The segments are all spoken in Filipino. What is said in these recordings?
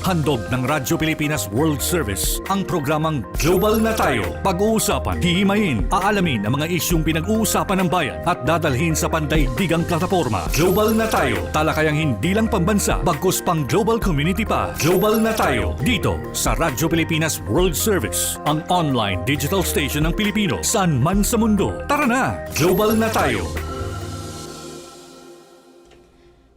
Handog ng Radyo Pilipinas World Service ang programang Global na Tayo. Pag-uusapan, hihimayin, aalamin ang mga isyung pinag-uusapan ng bayan at dadalhin sa pandaigdigang plataforma. Global na Tayo, talakayang hindi lang pambansa, bagkus pang global community pa. Global na Tayo, dito sa Radyo Pilipinas World Service, ang online digital station ng Pilipino saan man sa mundo. Tara na, Global na Tayo!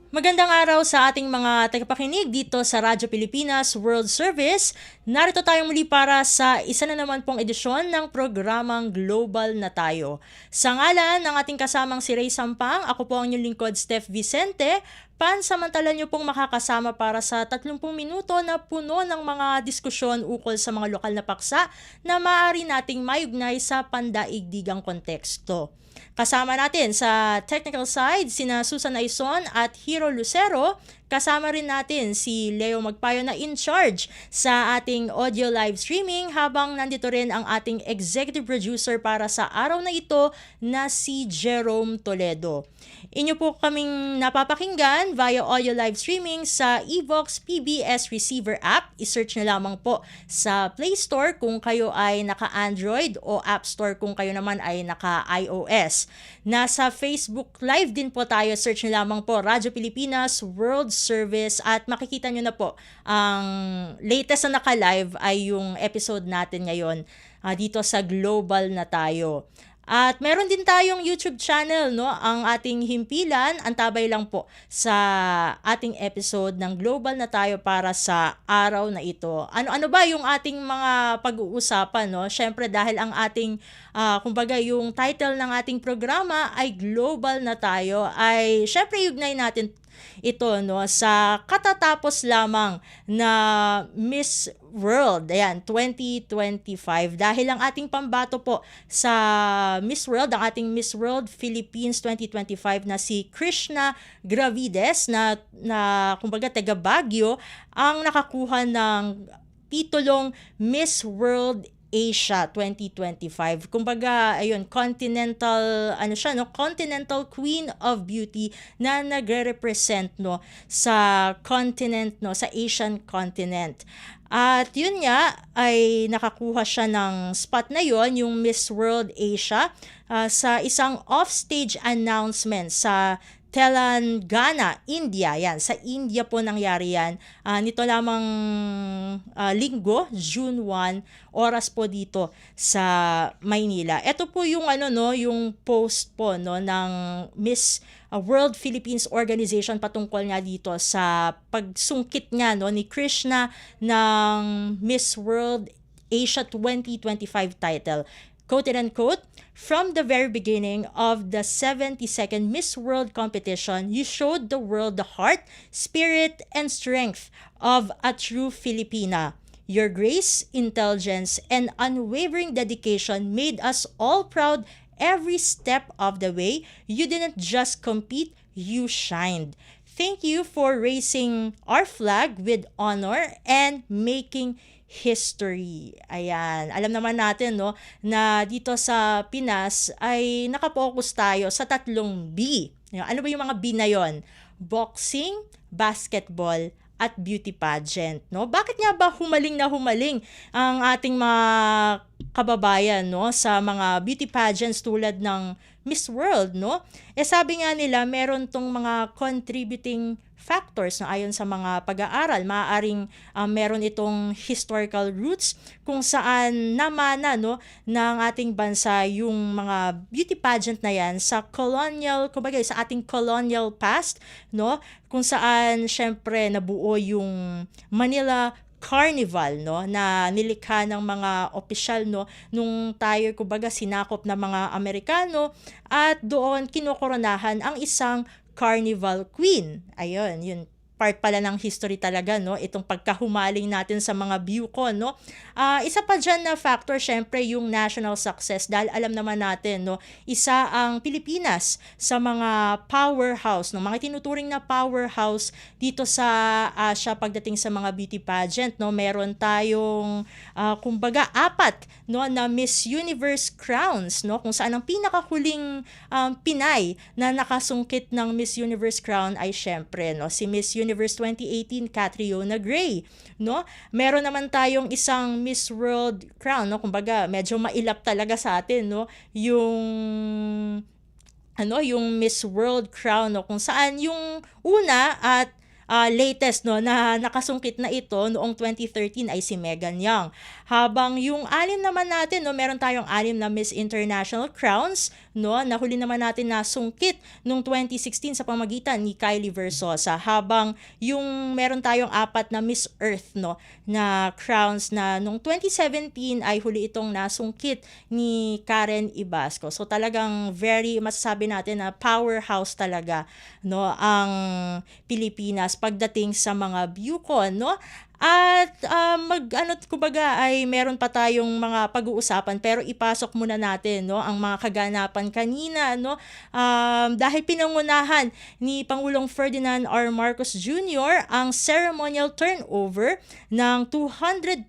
Magandang araw sa ating mga tagapakinig dito sa Radyo Pilipinas World Service. Narito tayong muli para sa isa na naman pong edisyon ng programang Global na Tayo. Sa ngalan ng ating kasamang si Ray Sampang, ako po ang inyong lingkod Steph Vicente. Pansamantala nyo pong makakasama para sa 30 minuto na puno ng mga diskusyon ukol sa mga lokal na paksa na maaari nating mayugnay sa pandaigdigang konteksto. Kasama natin sa technical side sina Susan Aison at Hero Lucero. Kasama rin natin si Leo Magpayo na in charge sa ating audio live streaming habang nandito rin ang ating executive producer para sa araw na ito na si Jerome Toledo. Inyo po kaming napapakinggan via audio live streaming sa Evox PBS Receiver app. I-search na lamang po sa Play Store kung kayo ay naka-Android o App Store kung kayo naman ay naka-iOS. Nasa Facebook Live din po tayo. Search na lamang po Radyo Pilipinas World Service at makikita nyo na po ang latest na naka-live ay yung episode natin ngayon dito sa Global na Tayo. At meron din tayong YouTube channel, no? Ang ating himpilan, antabay lang po sa ating episode ng Global na Tayo para sa araw na ito. Ano ba yung ating mga pag-uusapan, no? Syempre dahil ang ating kumbaga yung title ng ating programa ay Global na Tayo, ay syempre yugnay natin ito, no, sa katatapos lamang na Miss World, ayan, 2025. Dahil ang ating pambato po sa Miss World, ang ating Miss World Philippines 2025 na si Krishna Gravides na kumbaga taga Baguio, ang nakakuha ng titulong Miss World Asia 2025. Kumbaga, ayun, continental Queen of Beauty na nagre-represent, no, sa continent, no, sa Asian continent. At yun nga, ay nakakuha siya ng spot na yon, yung Miss World Asia, sa isang offstage announcement sa Telangana, India. Yan, sa India po nangyari yan. Nito lamang linggo, June 1, oras po dito sa Maynila. Ito po yung yung post po, no, ng Miss World Philippines Organization patungkol nga dito sa pagsungkit nga, no, ni Krishna ng Miss World Asia 2025 title. Quote and unquote, "From the very beginning of the 72nd Miss World competition, you showed the world the heart, spirit, and strength of a true Filipina. Your grace, intelligence, and unwavering dedication made us all proud every step of the way. You didn't just compete, you shined. Thank you for raising our flag with honor and making history." Ayan. Alam naman natin, no, na dito sa Pinas ay nakapokus tayo sa 3 B. Ano ba yung mga B na yon? Boxing, basketball, at beauty pageant, no? Bakit nga ba humaling ang ating mga kababayan, no, sa mga beauty pageants tulad ng Miss World, no? Sabi nga nila, meron tong mga contributing factors na ayon sa mga pag-aaral. Maaaring meron itong historical roots kung saan namana, no, ng ating bansa yung mga beauty pageant na yan sa sa ating colonial past, no, kung saan syempre nabuo yung Manila Carnival, no, na nilikha ng mga opisyal, no, nung tayo sinakop ng mga Amerikano, at doon kinokoronahan ang isang Carnival Queen. Ayun, yun part pala ng history talaga, no, itong pagkahumaling natin sa mga BUCON, no. Isa pa dyan na factor, syempre, yung national success, dahil alam naman natin, no, isa ang Pilipinas sa mga powerhouse, no, mga tinuturing na powerhouse dito sa Asia pagdating sa mga beauty pageant, no. Meron tayong 4, no, na Miss Universe crowns, no, kung saan ang pinakahuling Pinay na nakasungkit ng Miss Universe crown ay syempre, no, si Miss Universe Universe 2018, Catriona Gray, no? Meron naman tayong isang Miss World crown, no? Kumbaga, medyo mailap talaga sa atin, no? Yung Miss World crown, no? Kung saan yung una at latest, no, na nakasungkit na ito noong 2013 ay si Megan Young. Habang yung anim naman natin, no, meron tayong anim na Miss International crowns, no, na huli naman natin na sungkit noong 2016 sa pamagitan ni Kylie Versosa. Habang yung meron tayong apat na Miss Earth, no, na crowns na noong 2017 ay huli itong nasungkit ni Karen Ibasco. So talagang masasabi natin na powerhouse talaga, no, ang Pilipinas pagdating sa mga BUCON, no? At kumbaga ay meron pa tayong mga pag-uusapan, pero ipasok muna natin, no, ang mga kaganapan kanina, no? Dahil pinangunahan ni Pangulong Ferdinand R. Marcos Jr. ang ceremonial turnover ng 229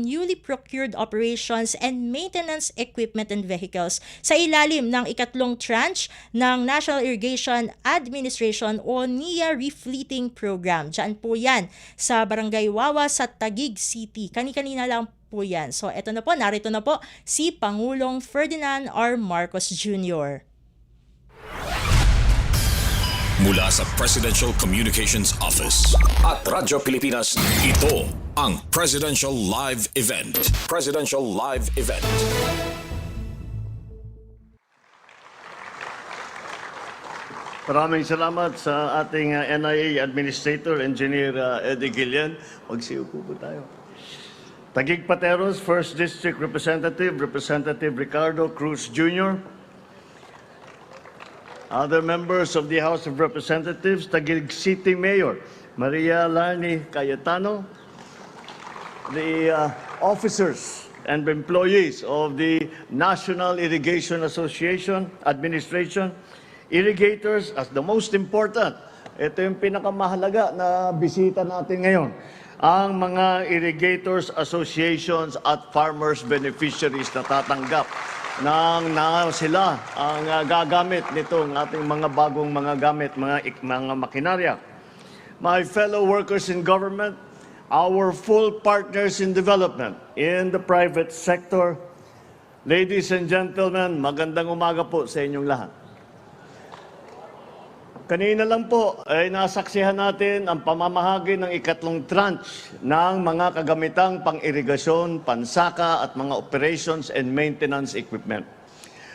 newly procured operations and maintenance equipment and vehicles sa ilalim ng ikatlong tranche ng National Irrigation Administration o NIA Refleeting Program. Diyan po yan sa Barangay Wawa sa Taguig City. Kani-kanina lang po yan. So eto na po, narito na po si Pangulong Ferdinand R. Marcos Jr. Mula sa Presidential Communications Office at Radyo Pilipinas, ito ang Presidential Live Event. Presidential Live Event. Maraming salamat sa ating NIA Administrator, Engineer Eddie Gillian. Magsiupo po tayo. Taguig Pateros, 1st District Representative, Representative Ricardo Cruz Jr. Other members of the House of Representatives, Taguig City Mayor, Maria Larni Cayetano. The officers and employees of the National Irrigation Association Administration, irrigators as the most important. Ito yung pinakamahalaga na bisita natin ngayon. Ang mga irrigators associations at farmers beneficiaries na tatanggap na sila ang gagamit nitong ating mga bagong mga gamit, mga makinarya. My fellow workers in government, our full partners in development, in the private sector, ladies and gentlemen, magandang umaga po sa inyong lahat. Kanina lang po ay nasaksihan natin ang pamamahagi ng ikatlong tranche ng mga kagamitang pang-irigasyon, pansaka at mga operations and maintenance equipment.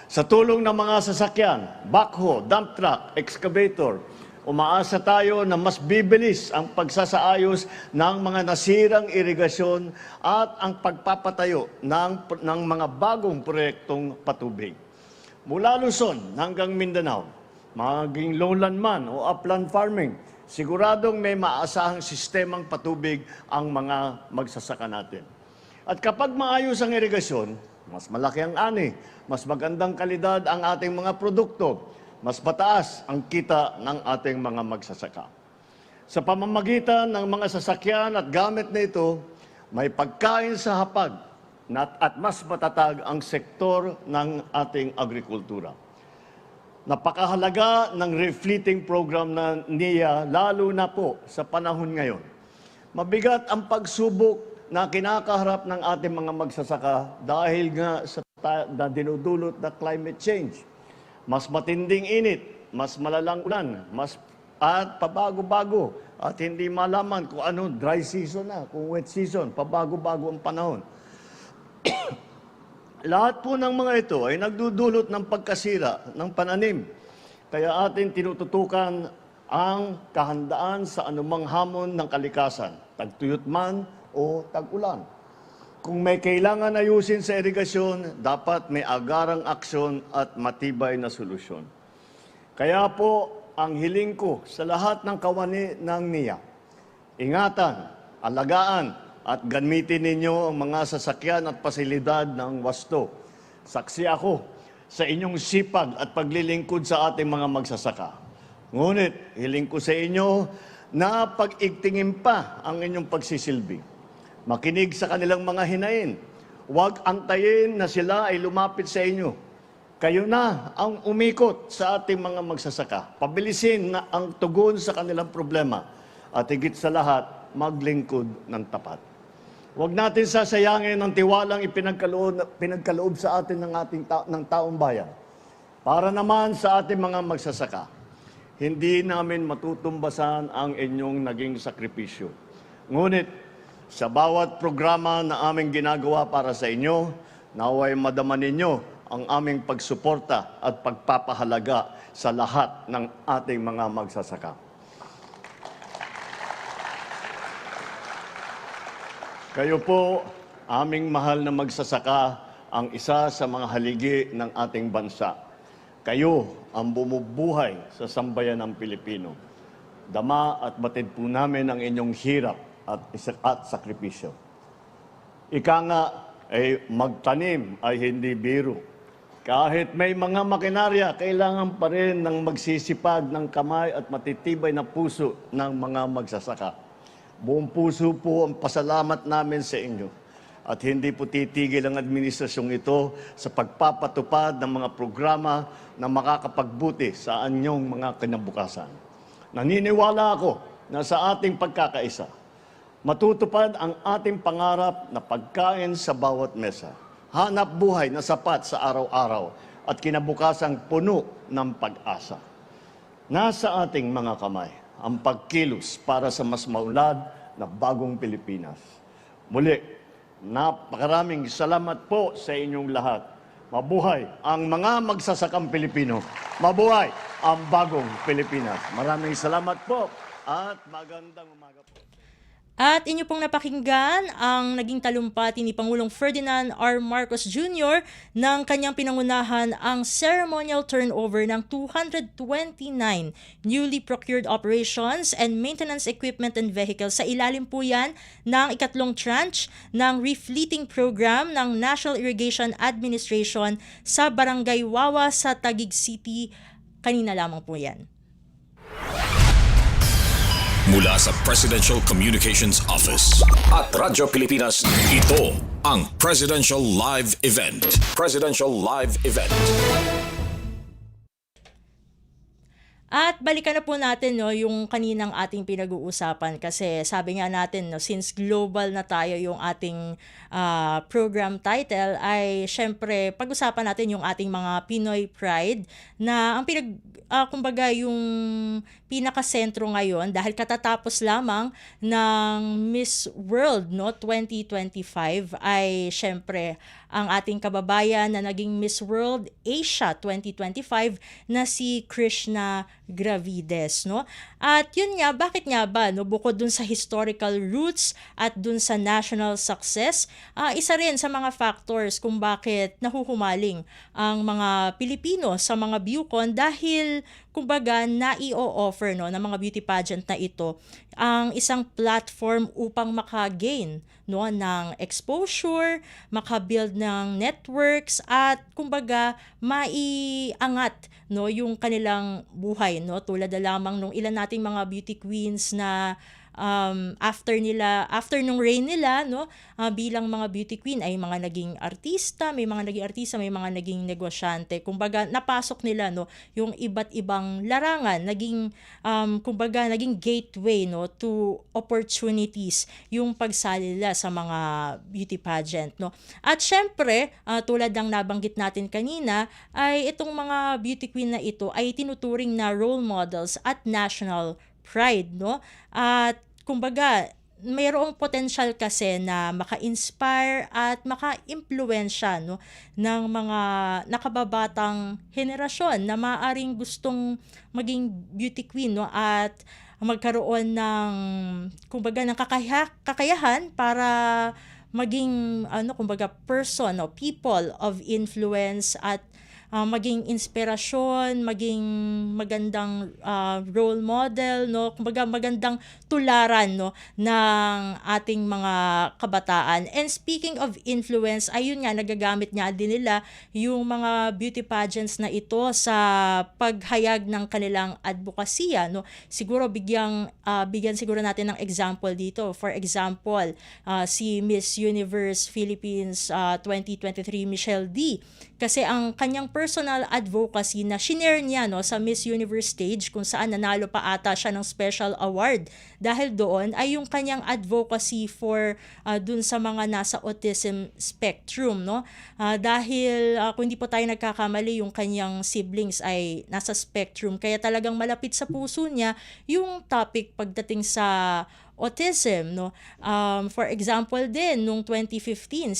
Sa tulong ng mga sasakyan, backhoe, dump truck, excavator, umaasa tayo na mas bibilis ang pagsasaayos ng mga nasirang irigasyon at ang pagpapatayo ng mga bagong proyektong patubig. Mula Luzon hanggang Mindanao, maging lowland man o upland farming, siguradong may maasahang sistemang patubig ang mga magsasaka natin. At kapag maayos ang irigasyon, mas malaki ang ani, mas magandang kalidad ang ating mga produkto, mas mataas ang kita ng ating mga magsasaka. Sa pamamagitan ng mga sasakyan at gamit na ito, may pagkain sa hapag at mas matatag ang sektor ng ating agrikultura. Napakahalaga ng refleeting program na NIA, lalo na po sa panahon ngayon. Mabigat ang pagsubok na kinakaharap ng ating mga magsasaka dahil nga sa dinudulot na climate change. Mas matinding init, mas malalang ulan, at pabago-bago. At hindi malaman kung ano, dry season na, kung wet season, pabago-bago ang panahon. Lahat po ng mga ito ay nagdudulot ng pagkasira ng pananim. Kaya atin tinututukan ang kahandaan sa anumang hamon ng kalikasan, tagtuyot man o tag-ulan. Kung may kailangan ayusin sa irigasyon, dapat may agarang aksyon at matibay na solusyon. Kaya po, ang hiling ko sa lahat ng kawani ng NIA, ingatan, alagaan, at gamitin ninyo ang mga sasakyan at pasilidad ng wasto. Saksi ako sa inyong sipag at paglilingkod sa ating mga magsasaka. Ngunit, hiling ko sa inyo na pag-igtingin pa ang inyong pagsisilbi. Makinig sa kanilang mga hinain. Huwag antayin na sila ay lumapit sa inyo. Kayo na ang umikot sa ating mga magsasaka. Pabilisin na ang tugon sa kanilang problema. at higit sa lahat, maglingkod ng tapat. Huwag natin sasayangin ang tiwalang pinagkaloob sa atin ng taong bayan. Para naman sa ating mga magsasaka, hindi namin matutumbasan ang inyong naging sakripisyo. Ngunit, sa bawat programa na aming ginagawa para sa inyo, naway madama ninyo ang aming pagsuporta at pagpapahalaga sa lahat ng ating mga magsasaka. Kayo po, aming mahal na magsasaka, ang isa sa mga haligi ng ating bansa. Kayo ang bumubuhay sa sambayan ng Pilipino. Dama at batid po namin ang inyong hirap at sakripisyo. Ika nga, magtanim ay hindi biro. Kahit may mga makinarya, kailangan pa rin ng magsisipag ng kamay at matitibay na puso ng mga magsasaka. Buong puso po ang pasalamat namin sa inyo. At hindi po titigil ang administrasyong ito sa pagpapatupad ng mga programa na makakapagbuti sa anyong mga kinabukasan. Naniniwala ako na sa ating pagkakaisa, matutupad ang ating pangarap na pagkain sa bawat mesa, hanap buhay na sapat sa araw-araw at kinabukasang puno ng pag-asa. Nasa ating mga kamay ang pagkilos para sa mas maulad na bagong Pilipinas. Muli, napakaraming salamat po sa inyong lahat. Mabuhay ang mga magsasakang Pilipino. Mabuhay ang bagong Pilipinas. Maraming salamat po at magandang umaga po. At inyo pong napakinggan ang naging talumpati ni Pangulong Ferdinand R. Marcos Jr. ng kanyang pinangunahan ang ceremonial turnover ng 229 newly procured operations and maintenance equipment and vehicles. Sa ilalim po yan ng ikatlong tranche ng refleeting program ng National Irrigation Administration sa Barangay Wawa sa Taguig City. Kanina lamang po yan. Mula sa Presidential Communications Office at Radyo Pilipinas, ito ang Presidential Live Event. Presidential Live Event. At balikan na po natin yung kaninang ating pinag-uusapan kasi sabi nga natin since global na tayo yung ating program title ay syempre pag-usapan natin yung ating mga Pinoy Pride na ang kumbaga yung pinakasentro ngayon dahil katatapos lamang ng Miss World 2025 ay syempre ang ating kababayan na naging Miss World Asia 2025 na si Krishna Gravides, no? At yun nga, bakit nga ba, no? Bukod dun sa historical roots at dun sa national success, isa rin sa mga factors kung bakit nahuhumaling ang mga Pilipino sa mga BuCon dahil kumbaga na-i-offer ng mga beauty pageant na ito ang isang platform upang maka-gain ng exposure, maka-build ng networks at kumbaga maiangat yung kanilang buhay tulad na lamang nung ilan nating mga beauty queens na after nung reign nila bilang mga beauty queen ay mga naging artista, may mga naging negosyante. Kumbaga napasok nila yung iba't ibang larangan, naging gateway to opportunities yung pagsali nila sa mga beauty pageant At syempre, tulad ng nabanggit natin kanina, ay itong mga beauty queen na ito ay tinuturing na role models at national pride At kumbaga, mayroong potential kasi na maka-inspire at maka-impluwensya ng mga nakababatang henerasyon na maaaring gustong maging beauty queen at magkaroon ng kumbaga ng kakayahan para maging person people of influence at maging inspirasyon, maging magandang role model, kumbaga magandang tularan ng ating mga kabataan. And speaking of influence, ayun nga, nagagamit nga din nila yung mga beauty pageants na ito sa paghayag ng kanilang advokasya. Siguro bigyan siguro natin ng example dito. For example, si Miss Universe Philippines 2023 Michelle D. Kasi ang kanyang personal advocacy na shinare niya no, sa Miss Universe stage kung saan nanalo pa ata siya ng special award dahil doon ay yung kanyang advocacy for dun sa mga nasa autism spectrum. No? Dahil kung hindi po tayo nagkakamali, yung kanyang siblings ay nasa spectrum kaya talagang malapit sa puso niya yung topic pagdating sa autism. No? For example din, nung 2015,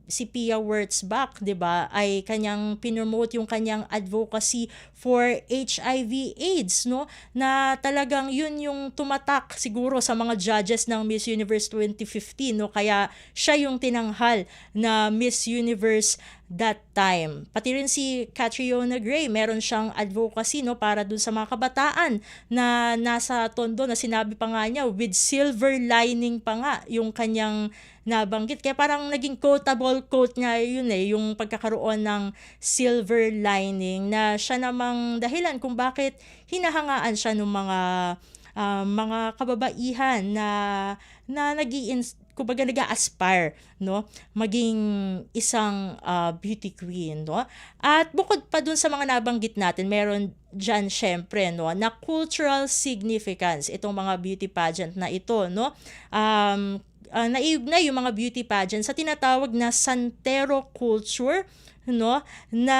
si Pia Wurtzbach, 'di ba, ay kanyang pinromote yung kanyang advocacy for HIV/AIDS, no? Na talagang yun yung tumatak siguro sa mga judges ng Miss Universe 2015, no? Kaya siya yung tinanghal na Miss Universe that time. Pati rin si Catriona Gray, meron siyang advocacy no para dun sa mga kabataan na nasa tondo na sinabi pa nga niya with silver lining pa nga yung kanyang nabanggit. Kaya parang naging quotable quote niya yun yung pagkakaroon ng silver lining na siya namang dahilan kung bakit hinahangaan siya ng mga kababaihan na kumbaga nag-aspire no maging isang beauty queen no. At bukod pa dun sa mga nabanggit natin, meron diyan syempre no na cultural significance itong mga beauty pageant na ito no. Naiugnay yung mga beauty pageant sa tinatawag na Santero culture no, na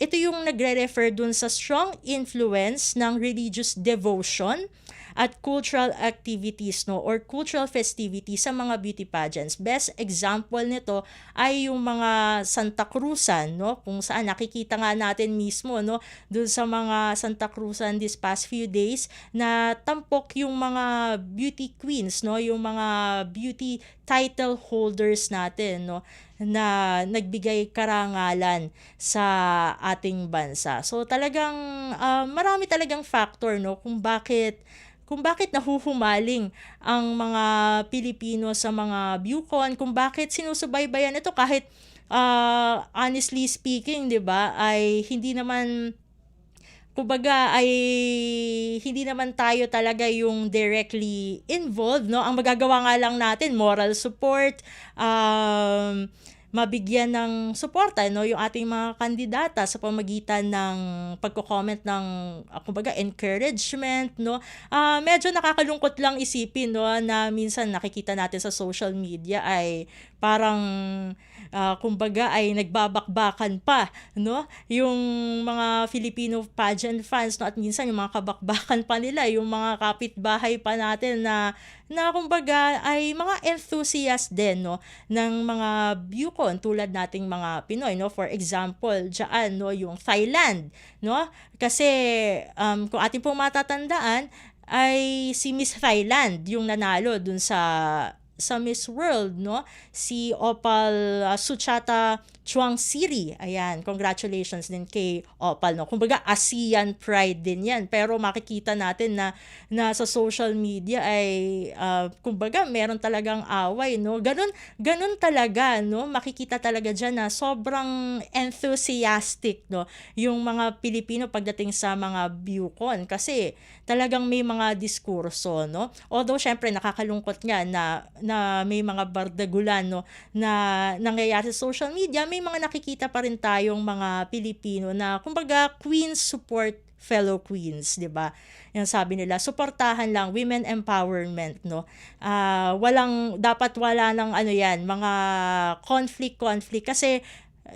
ito yung nagre-refer dun sa strong influence ng religious devotion at cultural activities no or cultural festivities sa mga beauty pageants. Best example nito ay yung mga Santa Cruzan no, kung saan nakikita nga natin mismo no dun sa mga Santa Cruzan this past few days na tampok yung mga beauty queens no, yung mga beauty title holders natin no na nagbigay karangalan sa ating bansa. So talagang marami talagang factor no kung bakit nahuhumaling ang mga Pilipino sa mga BuCon, kung bakit sinusubaybayan ito kahit honestly speaking, 'di ba, ay hindi naman tayo talaga yung directly involved no. Ang magagawa nga lang natin moral support, mabigyan ng suporta no yung ating mga kandidata sa pamamagitan ng pagko-comment ng kumbaga encouragement no. Medyo nakakalungkot lang isipin no na minsan nakikita natin sa social media ay parang kumbaga ay nagbabakbakan pa no yung mga Filipino pageant fans no, at minsan yung mga kabakbakan pa nila yung mga kapitbahay pa natin na kumbaga ay mga enthusiast din no ng mga BuCon tulad nating mga Pinoy no. For example, diyan no yung Thailand no, kasi kung ating pong matatandaan ay si Miss Thailand yung nanalo dun sa Miss World no, si Opal Suchata Chuangsiri. Ayan, congratulations din kay Opal no. Kumbaga ASEAN pride din 'yan. Pero makikita natin na sa social media ay kumbaga meron talagang away no. Ganun talaga no. Makikita talaga diyan na sobrang enthusiastic no yung mga Pilipino pagdating sa mga BuCon kasi talagang may mga diskurso no. Although syempre nakakalungkot nga na may mga bardagulan no na nangyayari sa social media, may mga nakikita pa rin tayong mga Pilipino na kumbaga queens support fellow queens, 'di ba? Yung sabi nila, suportahan lang women empowerment no. Dapat wala nang mga conflict kasi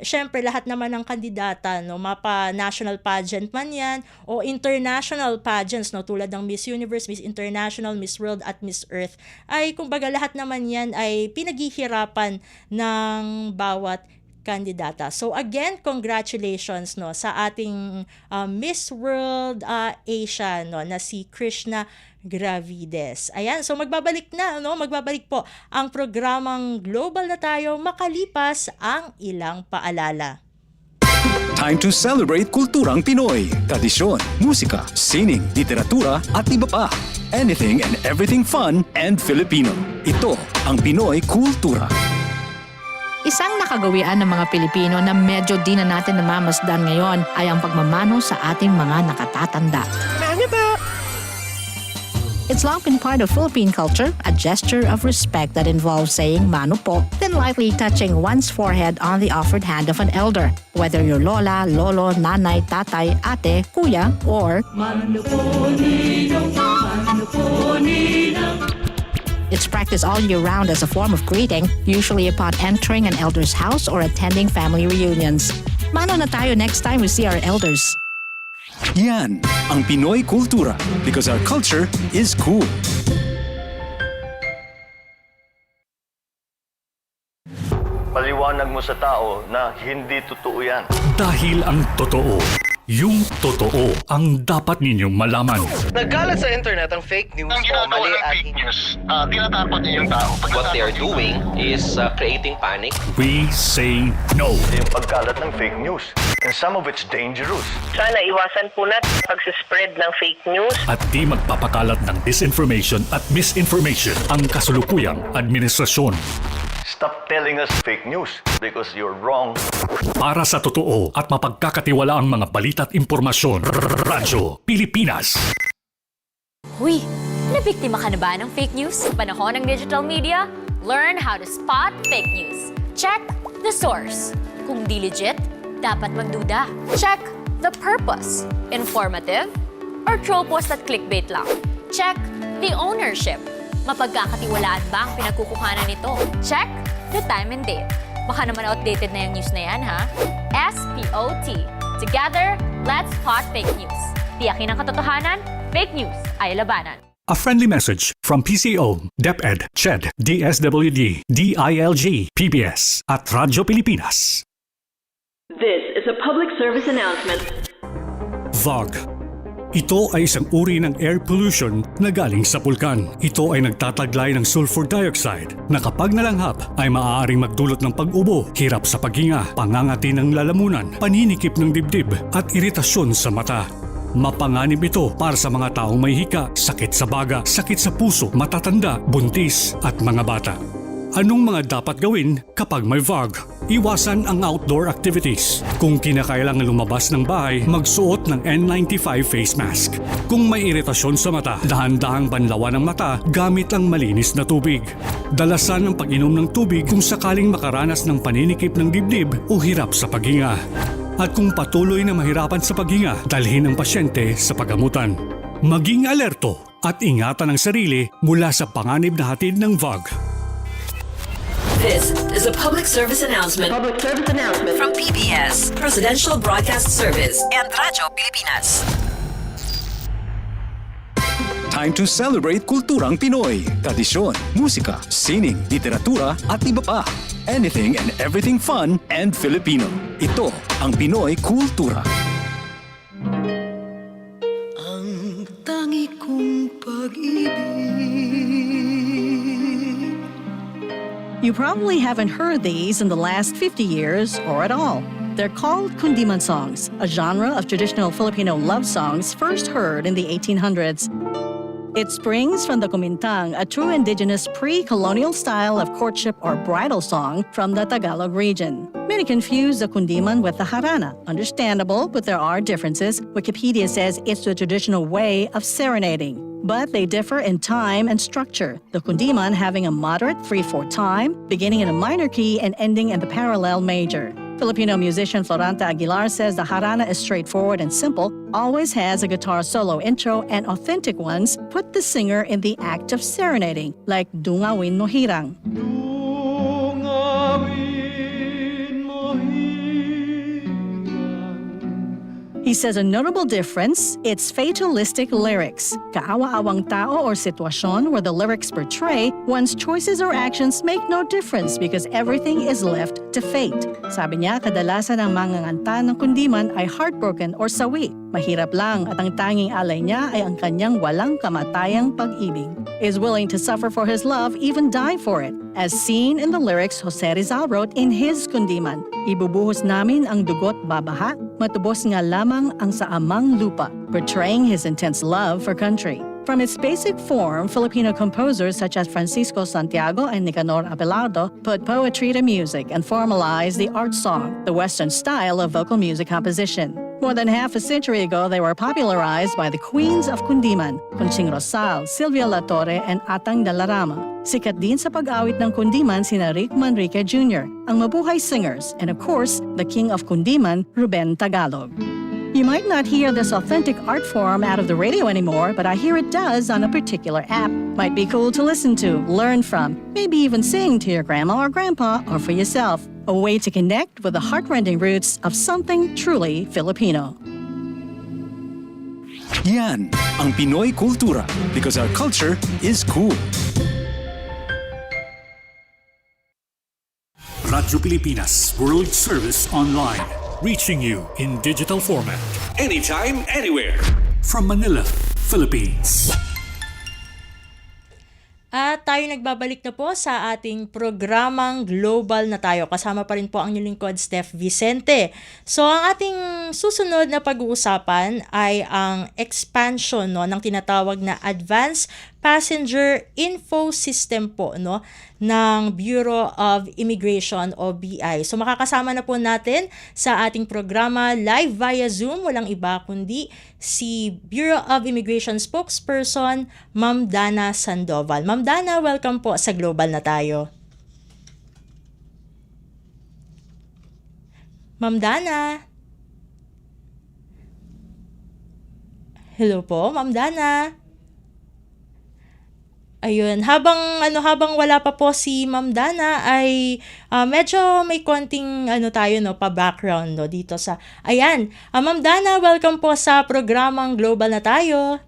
syempre lahat naman ng kandidata no, mapa national pageant man yan o international pageants no tulad ng Miss Universe, Miss International, Miss World at Miss Earth ay kumbaga lahat naman yan ay pinaghihirapan ng bawat kandidata. So again, congratulations no sa ating Miss World Asia no na si Krishna Gravides. Ayan, so magbabalik po ang programang Global na Tayo makalipas ang ilang paalala. Time to celebrate kulturang Pinoy. Tradisyon, musika, sining, literatura at iba pa. Anything and everything fun and Filipino. Ito ang Pinoy Kultura. Isang nakagawian ng mga Pilipino na medyo di na natin namamasdan ngayon ay ang pagmamano sa ating mga nakatatanda. It's It's long been part of Philippine culture, a gesture of respect that involves saying mano po, then lightly touching one's forehead on the offered hand of an elder, whether you're lola, lolo, nanay, tatay, ate, kuya, or it's practiced all year round as a form of greeting, usually upon entering an elder's house or attending family reunions. Mano na tayo next time we see our elders. Yan ang Pinoy kultura because our culture is cool. Paliwanag mo sa tao na hindi totoo yan. Dahil ang totoo, yung totoo ang dapat ninyong malaman. Nagkalat sa internet ang fake news Ang o ginagawa mali ng at fake news, tinatapon niyo yung tao. What they are doing is creating panic. We say no. Yung pagkalat ng fake news. And some of it's dangerous. Sana iwasan po natin pag-spread ng fake news. At di magpapakalat ng disinformation at misinformation ang kasulukuyang administrasyon. Stop telling us fake news because you're wrong. Para sa totoo at mapagkakatiwalaang mga balita at impormasyon, Radyo Pilipinas. Huy, nabiktima ka na ba ng fake news sa panahon ng digital media? Learn how to spot fake news. Check the source. Kung di legit, dapat magduda. Check the purpose. Informative or troll post at clickbait lang. Check the ownership. Mapagkakatiwalaan ba ang pinagkukuhanan nito? Check the time and date. Baka naman outdated na yung news na yan, ha? SPOT. Together, let's spot fake news. Tiyakin ang katotohanan, fake news ay labanan. A friendly message from PCO, DepEd, CHED, DSWD, DILG, PBS at Radyo Pilipinas. This is a public service announcement. VOG. Ito ay isang uri ng air pollution na galing sa pulkan. Ito ay nagtataglay ng sulfur dioxide na kapag nalanghap ay maaaring magdulot ng pag-ubo, hirap sa paghinga, pangangati ng lalamunan, paninikip ng dibdib at iritasyon sa mata. Mapanganib ito para sa mga taong may hika, sakit sa baga, sakit sa puso, matatanda, buntis at mga bata. Anong mga dapat gawin kapag may VOG? Iwasan ang outdoor activities. Kung kinakailangan lumabas ng bahay, magsuot ng N95 face mask. Kung may iritasyon sa mata, dahan-dahang banlawan ang mata gamit ang malinis na tubig. Dalasan ang pag-inom ng tubig kung sakaling makaranas ng paninikip ng dibdib o hirap sa paghinga. At kung patuloy na mahirapan sa paghinga, dalhin ang pasyente sa pagamutan. Maging alerto at ingatan ang sarili mula sa panganib na hatid ng VOG. This is a public service announcement. Public service announcement from PBS, Presidential Broadcast Service, and Radyo Pilipinas. Time to celebrate kulturang Pinoy. Tradisyon, musika, sining, literatura at iba pa. Anything and everything fun and Filipino. Ito ang Pinoy Kultura. ang tangi kong pag-ibig. You probably haven't heard these in the last 50 years or at all. They're called kundiman songs, a genre of traditional Filipino love songs first heard in the 1800s. It springs from the kumintang, a true indigenous pre-colonial style of courtship or bridal song from the Tagalog region. Many confuse the kundiman with the harana. Understandable, but there are differences. Wikipedia says it's the traditional way of serenading. But they differ in time and structure, the kundiman having a moderate 3/4 time, beginning in a minor key and ending in the parallel major. Filipino musician Floranta Aguilar says the harana is straightforward and simple, always has a guitar solo intro, and authentic ones put the singer in the act of serenading, like Dungawin Mo Hirang. He says a notable difference, it's fatalistic lyrics. Kaawa-awang tao or sitwasyon where the lyrics portray one's choices or actions make no difference because everything is left to fate. Sabi niya, kadalasan ang manganganta ng kundiman ay heartbroken or sawi. Mahirap lang at ang tanging alay niya ay ang kanyang walang kamatayang pag-ibig. Is willing to suffer for his love, even die for it. As seen in the lyrics Jose Rizal wrote in his kundiman, ibubuhos namin ang dugot babaha, matubos nga lamang ang sa amang lupa, portraying his intense love for country. From its basic form, Filipino composers such as Francisco Santiago and Nicanor Abelardo put poetry to music and formalized the art song, the Western style of vocal music composition. More than half a century ago, they were popularized by the queens of Kundiman, Conching Rosal, Silvia La Torre, and Atang Dalarama. Sikat din sa pag-awit ng Kundiman sina Rick Manrique Jr., ang Mabuhay Singers, and of course, the king of Kundiman, Ruben Tagalog. You might not hear this authentic art form out of the radio anymore, but I hear it does on a particular app. Might be cool to listen to, learn from, maybe even sing to your grandma or grandpa or for yourself. A way to connect with the heartrending roots of something truly Filipino. Yan ang Pinoy Kultura because our culture is cool. Radyo Pilipinas World Service Online. Reaching you in digital format. Anytime, anywhere. From Manila, Philippines. At tayo nagbabalik na po sa ating programang Global na Tayo. Kasama pa rin po ang inyong lingkod, Steph Vicente. So, ang ating susunod na pag-uusapan ay ang expansion ng tinatawag na Advanced Passenger Info System po ng Bureau of Immigration o BI. So makakasama na po natin sa ating programa live via Zoom, walang iba kundi si Bureau of Immigration spokesperson Ma'am Dana Sandoval. Ma'am Dana, welcome po sa Global na Tayo. Ma'am Dana. Hello po, Ma'am Dana. Ayun, habang wala pa po si Ma'am Dana ay medyo may konting tayo pa-background dito sa. Ayan, Ma'am Dana, welcome po sa programang Global na Tayo.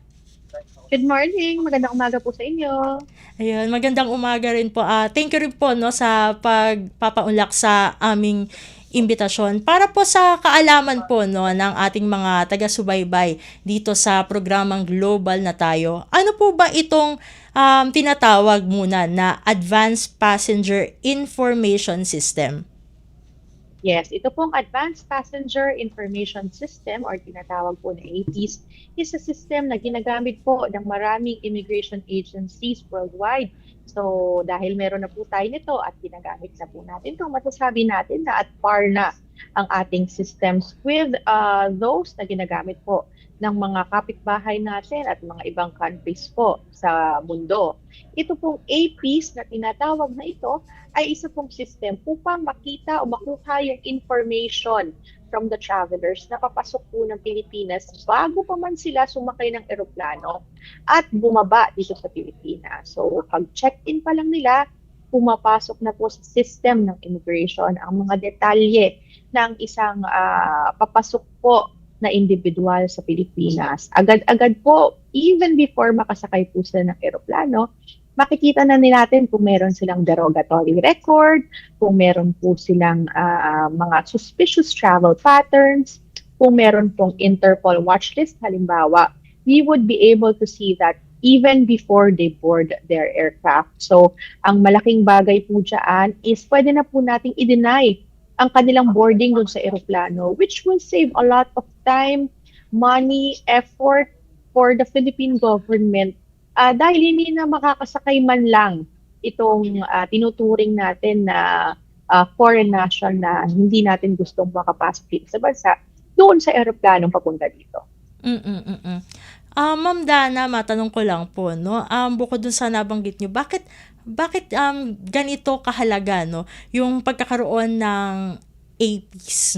Good morning. Magandang umaga po sa inyo. Ayun, magandang umaga rin po. Thank you rin po sa pagpapaunlak sa aming imbitasyon para po sa kaalaman po ng ating mga taga-subaybay dito sa programang Global na Tayo. Ano po ba itong tinatawag muna na Advanced Passenger Information System? Yes, ito pong Advanced Passenger Information System or tinatawag po na APIS is a system na ginagamit po ng maraming immigration agencies worldwide. So, dahil meron na po tayo nito at ginagamit na po natin ito, masasabi natin na at par na ang ating systems with those na ginagamit po ng mga kapitbahay natin at mga ibang countries po sa mundo. Ito pong APIS na tinatawag na ito ay isa pong system upang makita o makuha yung information from the travelers na papasok po ng Pilipinas bago pa man sila sumakay ng eroplano at bumaba dito sa Pilipinas. So, pag check-in pa lang nila, pumapasok na po sa system ng immigration ang mga detalye ng isang papasok po na individual sa Pilipinas. Agad-agad po, even before makasakay po sila ng eroplano, makikita na natin kung meron silang derogatory record, kung meron po silang mga suspicious travel patterns, kung meron pong Interpol watchlist, halimbawa, we would be able to see that even before they board their aircraft. So, ang malaking bagay po dyan is pwede na po nating i-deny ang kanilang boarding dun sa eroplano, which will save a lot of time, money, effort for the Philippine government dahil hindi na makakasakay man lang itong tinuturing natin na foreign national na hindi natin gustong makapasok sa bansa doon sa eroplanong papunta dito. Ma'am Dana, matanong ko lang po, bukod dun sa nabanggit nyo, bakit ganito kahalaga yung pagkakaroon ng APIS,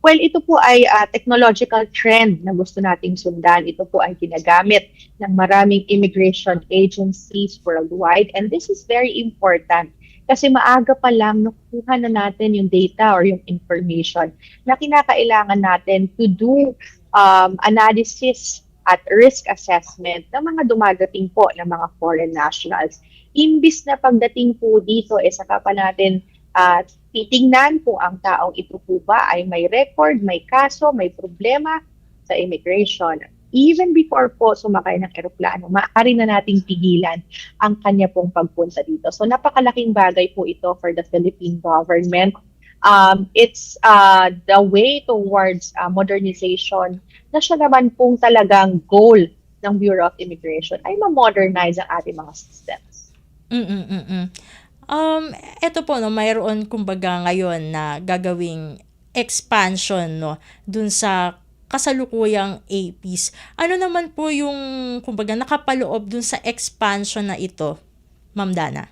Well, ito po ay technological trend na gusto nating sundan. Ito po ay ginagamit ng maraming immigration agencies worldwide. And this is very important kasi maaga pa lang nakuha na natin yung data or yung information na kinakailangan natin to do analysis at risk assessment ng mga dumadating po ng mga foreign nationals. Imbis na pagdating po dito, saka pa natin titingnan kung ang taong ito po ba ay may record, may kaso, may problema sa immigration. Even before po sumakay ng eroplano, maaari na nating pigilan ang kanya pong pagpunta dito. So napakalaking bagay po ito for the Philippine government. It's the way towards modernization na siya naman pong talagang goal ng Bureau of Immigration ay ma-modernize ang ating mga systems. Ito po, mayroon kumbaga ngayon na gagawing expansion, no, dun sa kasalukuyang APs. Ano naman po yung, kumbaga, nakapaloob dun sa expansion na ito, Ma'am Dana?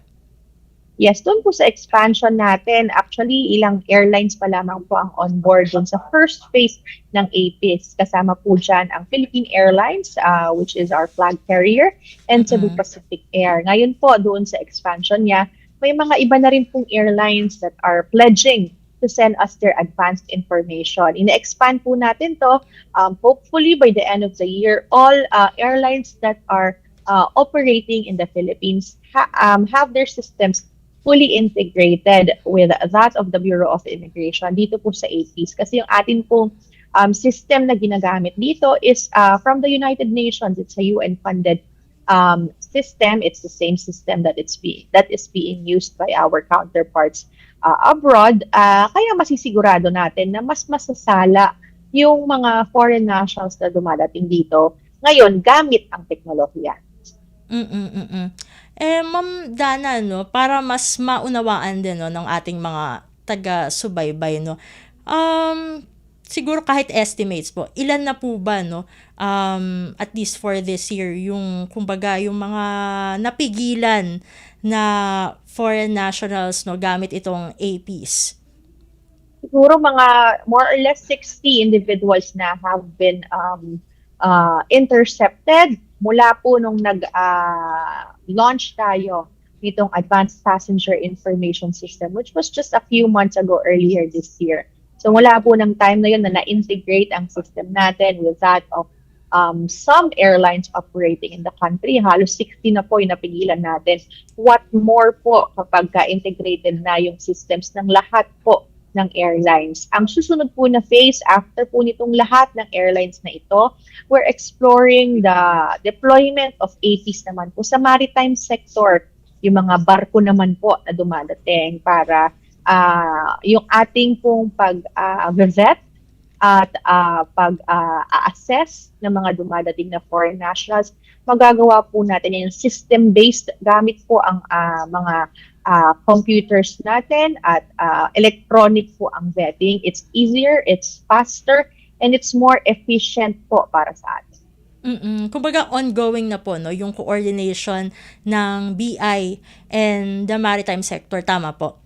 Yes, doon po sa expansion natin, actually ilang airlines pa lamang po ang on board doon sa first phase ng APIS. Kasama po dyan ang Philippine Airlines, which is our flag carrier, and Cebu Pacific Air. Ngayon po, doon sa expansion niya, may mga iba na rin pong airlines that are pledging to send us their advanced information. Ina-expand po natin to. Hopefully, by the end of the year, all airlines that are operating in the Philippines have their systems fully integrated with that of the Bureau of Immigration dito po sa APs. Kasi yung atin pong system na ginagamit dito is from the United Nations. It's a UN-funded system. It's the same system that is being used by our counterparts abroad. Kaya masisigurado natin na mas masasala yung mga foreign nationals na dumadating dito ngayon gamit ang teknolohiya. Ma'am Dana, no, para mas maunawaan din, no, ng ating mga taga-subaybay, no, siguro kahit estimates po, ilan na po ba, no, at least for this year, yung, kumbaga, yung mga napigilan na foreign nationals, no, gamit itong APs? Siguro mga more or less 60 individuals na have been intercepted mula po nung nag-launch tayo nitong Advanced Passenger Information System, which was just a few months ago earlier this year. So mula po ng time na yun na na-integrate ang system natin with that of some airlines operating in the country. Halos 60 na po yung napigilan natin. What more po kapag ka-integrated na yung systems ng lahat po ng airlines. Ang susunod po na phase after po nitong lahat ng airlines na ito, we're exploring the deployment of APs naman po sa maritime sector. Yung mga barko naman po na dumadating para yung ating pong pag-vet at pag-assess ng mga dumadating na foreign nationals, magagawa po natin yung system-based gamit po ang mga computers natin at electronic po ang vetting. It's easier, it's faster, and it's more efficient po para sa atin. Kumbaga ongoing na po, no, yung coordination ng BI and the maritime sector, tama po?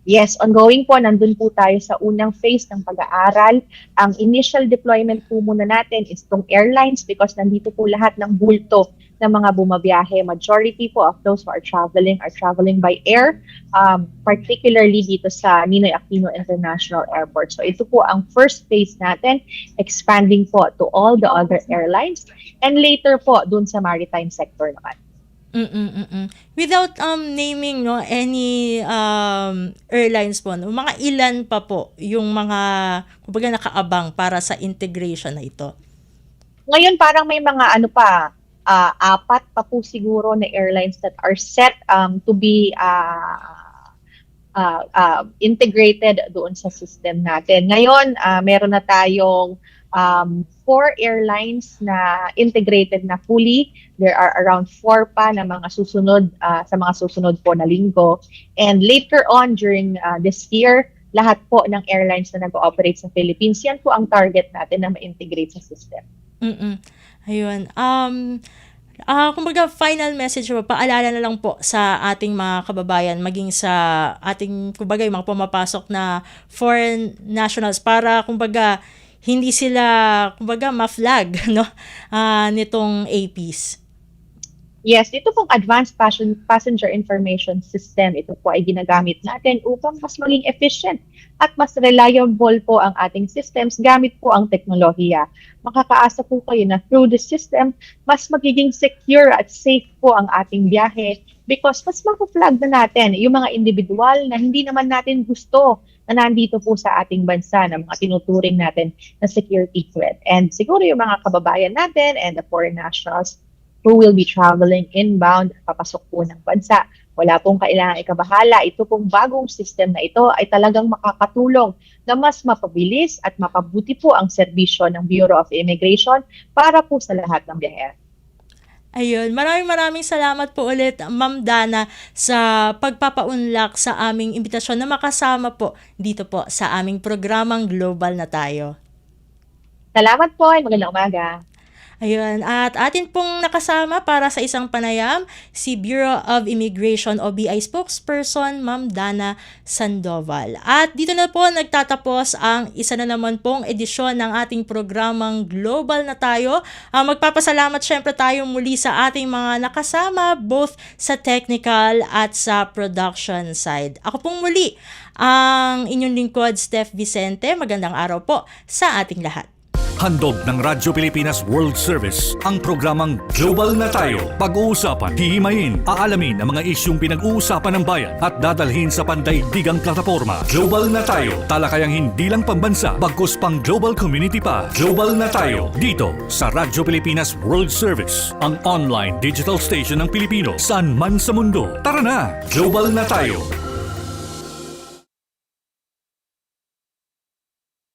Yes, ongoing po. Nandun po tayo sa unang phase ng pag-aaral. Ang initial deployment po muna natin is itong airlines because nandito po lahat ng bulto ng mga bumabiyahe. Majority po of those who are traveling by air, particularly dito sa Ninoy Aquino International Airport. So ito po ang first phase natin, expanding po to all the other airlines, and later po dun sa maritime sector naman. Without naming, no, any airlines po, no, mga ilan pa po yung mga, kumbaga, nakaabang para sa integration na ito? Ngayon parang may mga apat pa po siguro na airlines that are set to be integrated doon sa system natin. Ngayon, meron na tayong 4 airlines na integrated na fully. There are around 4 pa na mga susunod sa mga susunod po na linggo. And later on during this year, lahat po ng airlines na nag-ooperate sa Philippines, yan po ang target natin na ma-integrate sa system. Ayun. Kumbaga, final message po, paalala na lang po sa ating mga kababayan, maging sa ating, kumbaga, yung mga pumapasok na foreign nationals para, kumbaga, hindi sila, kumbaga, ma-flag, no, nitong APs. Yes, ito pong Advanced Passenger Information System, ito po ay ginagamit natin upang mas maging efficient at mas reliable po ang ating systems gamit po ang teknolohiya. Makakaasa po kayo na through the system, mas magiging secure at safe po ang ating biyahe because mas maka-flag na natin yung mga individual na hindi naman natin gusto na nandito po sa ating bansa na mga tinuturing natin na security threat. And siguro yung mga kababayan natin and the foreign nationals who will be traveling inbound, papasok po ng bansa. Wala pong kailangang ikabahala. Ito pong bagong system na ito ay talagang makakatulong na mas mapabilis at mapabuti po ang serbisyo ng Bureau of Immigration para po sa lahat ng biyahero. Ayun, maraming salamat po ulit, Ma'am Dana, sa pagpapaunlak sa aming imbitasyon na makasama po dito po sa aming programang Global na Tayo. Salamat po, magandang umaga. Ayun, at atin pong nakasama para sa isang panayam, si Bureau of Immigration o BI spokesperson, Ma'am Dana Sandoval. At dito na po nagtatapos ang isa na naman pong edisyon ng ating programang Global na Tayo. Magpapasalamat syempre tayo muli sa ating mga nakasama, both sa technical at sa production side. Ako pong muli, ang inyong lingkod, Steph Vicente. Magandang araw po sa ating lahat. Handog ng Radyo Pilipinas World Service ang programang Global na Tayo. Pag-uusapan, hihimayin, aalamin ang mga isyung pinag-uusapan ng bayan at dadalhin sa pandaigdigang plataforma. Global na Tayo, talakayang hindi lang pambansa, bagkus pang global community pa. Global na Tayo, dito sa Radyo Pilipinas World Service, ang online digital station ng Pilipino saan man sa mundo. Tara na, Global na Tayo.